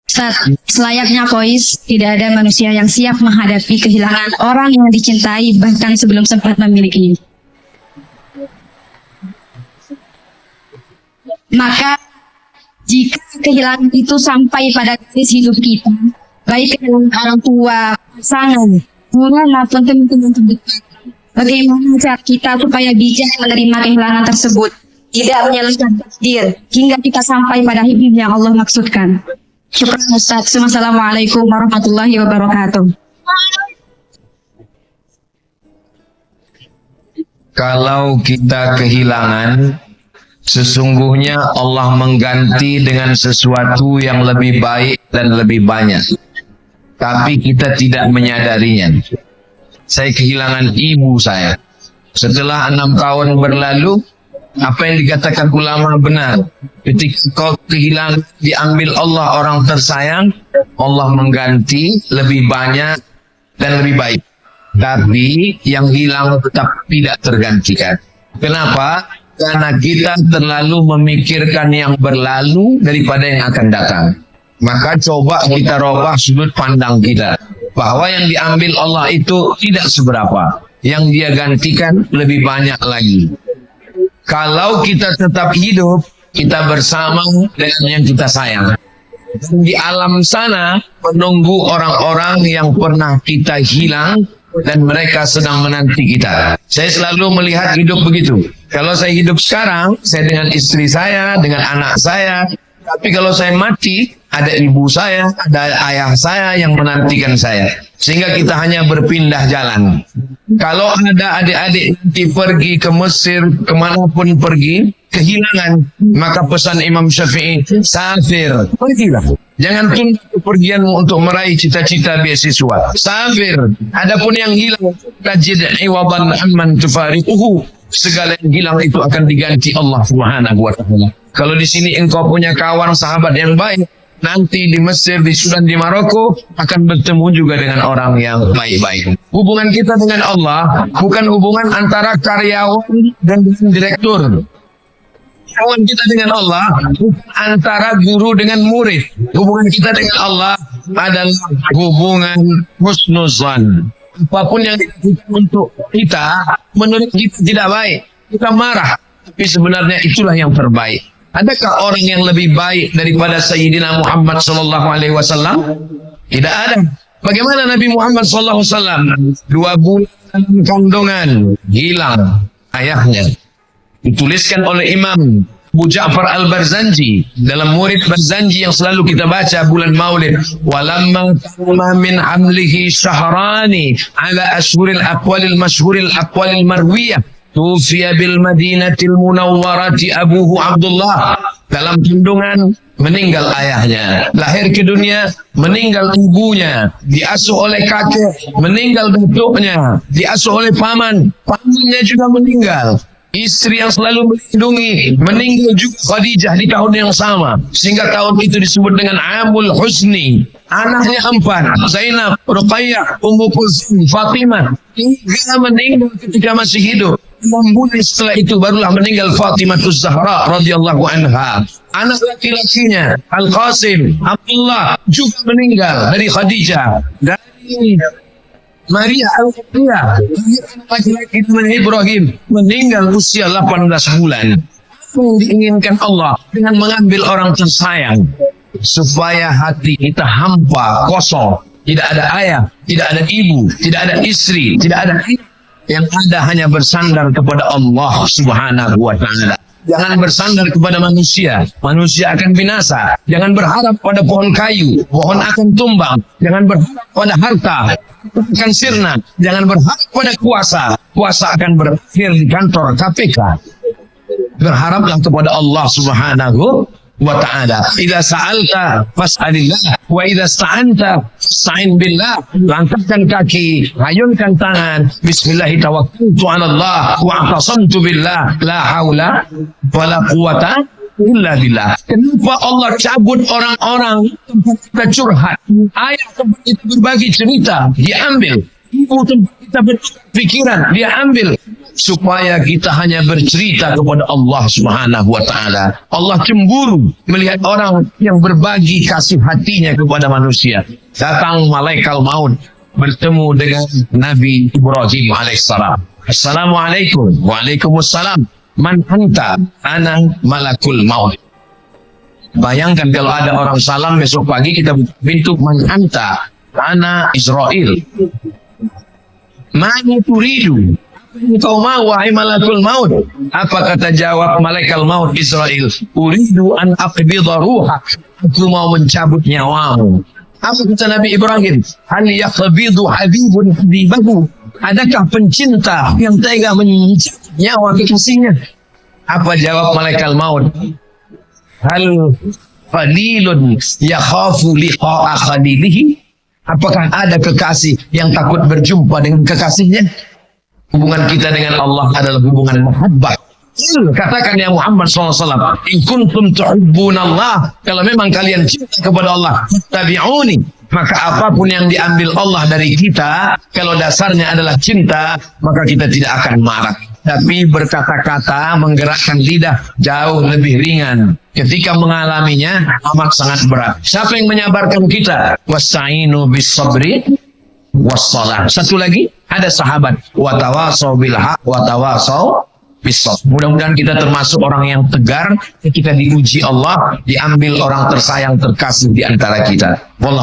Ustaz, selayaknya kois, tidak ada manusia yang siap menghadapi kehilangan orang yang dicintai bahkan sebelum sempat memilikinya. Maka jika kehilangan itu sampai pada garis hidup kita, baik kehilangan orang tua, pasangan, guru maupun teman-teman terdekat, bagaimana cara kita supaya bijak menerima kehilangan tersebut, tidak menyalahkan takdir hingga kita sampai pada hidup yang Allah maksudkan. Syukran Ustaz. Wassalamualaikum warahmatullahi wabarakatuh. Kalau kita kehilangan, sesungguhnya Allah mengganti dengan sesuatu yang lebih baik dan lebih banyak. Tapi kita tidak menyadarinya. Saya kehilangan ibu saya. Setelah 6 tahun berlalu, apa yang dikatakan ulama benar. Ketika kau kehilangan, diambil Allah orang tersayang, Allah mengganti lebih banyak dan lebih baik. Tapi yang hilang tetap tidak tergantikan. Kenapa? Karena kita terlalu memikirkan yang berlalu daripada yang akan datang. Maka coba kita robah sudut pandang kita. Bahwa yang diambil Allah itu tidak seberapa. Yang dia gantikan lebih banyak lagi. Kalau kita tetap hidup, kita bersama dengan yang kita sayang. Dan di alam sana menunggu orang-orang yang pernah kita hilang dan mereka sedang menanti kita. Saya selalu melihat hidup begitu. Kalau saya hidup sekarang, saya dengan istri saya, dengan anak saya. Tapi kalau saya mati, ada ibu saya, ada ayah saya yang menantikan saya. Sehingga kita hanya berpindah jalan. Kalau ada adik-adik nanti pergi ke Mesir, kemanapun pergi, kehilangan, maka pesan Imam Syafi'i, safir, pergilah. Jangan tunda kepergianmu untuk meraih cita-cita beasiswa. Safir. Adapun yang hilang, tajid iwadan amman tufariquhu. Segala yang hilang itu akan diganti Allah Subhanahu wa ta'ala. Kalau di sini engkau punya kawan sahabat yang baik, nanti di Mesir, di Sudan, di Maroko akan bertemu juga dengan orang yang baik-baik. Hubungan kita dengan Allah bukan hubungan antara karyawan dan direktur. Hubungan kita dengan Allah bukan antara guru dengan murid. Hubungan kita dengan Allah adalah hubungan husnuzan. Apapun yang dilakukan untuk kita, menurut kita tidak baik, kita marah. Tapi sebenarnya itulah yang terbaik. Adakah orang yang lebih baik daripada Sayyidina Muhammad SAW? Tidak ada. Bagaimana Nabi Muhammad SAW? 2 bulan kandungan, hilang ayahnya. Dituliskan oleh Imam Abu Ja'far Al-Barzanji dalam murid Barzanji yang selalu kita baca bulan Maulid. Walamma tamma min hamlihi syahrani ala ashhuril aqwalil mashhuril aqwalil marwiyah tufiya bil madinatil munawwarati abuhu Abdullah. Dalam kandungan meninggal ayahnya, lahir ke dunia meninggal ibunya, diasuh oleh kakek meninggal datuknya, diasuh oleh pamannya juga meninggal. Istri yang selalu melindungi meninggal juga Khadijah di tahun yang sama, sehingga tahun itu disebut dengan Amul Husni. Anaknya 4, Zainab, Ruqayyah, Ummu Kulsum, Fatimah, 3 meninggal ketika masih hidup. 6 bulan setelah itu barulah meninggal Fatimah Az-Zahra radhiyallahu anha. Anak laki-lakinya Al-Qasim, Abdullah juga meninggal dari Khadijah. Dari Maria Al-Qibtiyah, laki-laki Ibrahim meninggal usia 18 bulan. Apa yang diinginkan Allah dengan mengambil orang tersayang? Supaya hati kita hampa, kosong. Tidak ada ayah, tidak ada ibu, tidak ada istri, tidak ada yang ada hanya bersandar kepada Allah Subhanahu wa ta'ala. Jangan bersandar kepada manusia, manusia akan binasa. Jangan berharap pada pohon kayu, pohon akan tumbang. Jangan berharap pada harta, akan sirna. Jangan berharap pada kuasa, kuasa akan berakhir di kantor KPK. Berharaplah kepada Allah Subhanahu wa ta'ala. Idza sa'alta fas'alillah wa idza sta'anta fasta'in billah. Langkahkan kaki, hayunkan tangan, bismillahi tawakkaltu 'ala Allah wa a'tasamtu billah la haula wala quwata illa billah. Kenapa Allah cabut orang-orang tempat kita curhat, ayah tempat kita berbagi cerita, dia ambil. Ibu tempat kita berpikiran, dia ambil. supaya kita hanya bercerita kepada Allah Subhanahu wa taala. Allah cemburu melihat orang yang berbagi kasih hatinya kepada manusia. Datang malaikat maut bertemu dengan Nabi Ibrahim alaihissalam. Assalamualaikum. Waalaikumsalam. Man anta? Ana malakul maut. Bayangkan kalau ada orang salam besok pagi kita buka pintu, man anta? Ana Israel. Mana turidu? Engkau mau wahai malakul maut? Apa kata jawab malaikat maut Israel? Uridu an aqbidha ruhak. Aku mau mencabut nyawamu. Apa kata Nabi Ibrahim? Hal yaqbidu habibun habibahu. Adakah pencinta yang tega mencabut nyawa kekasihnya? Apa jawab malaikat maut? Hal qalilun yakhafu liqa'a khalilihi. Apakah ada kekasih yang takut berjumpa dengan kekasihnya? Hubungan kita dengan Allah adalah hubungan mahabbah. Katakan ya Muhammad SAW, in kuntum tuhibbunallah, kalau memang kalian cinta kepada Allah, tabi'uni, maka apapun yang diambil Allah dari kita, kalau dasarnya adalah cinta, maka kita tidak akan marah. Tapi berkata-kata, menggerakkan lidah jauh lebih ringan. Ketika mengalaminya amat sangat berat. Siapa yang menyabarkan kita? Wasta'inu bis sabri wassalah. Satu lagi, ada sahabat, watawasau bil haq watawasau bis sabr. Mudah-mudahan kita termasuk orang yang tegar ketika diuji Allah, diambil orang tersayang terkasih di antara kita. Wallahu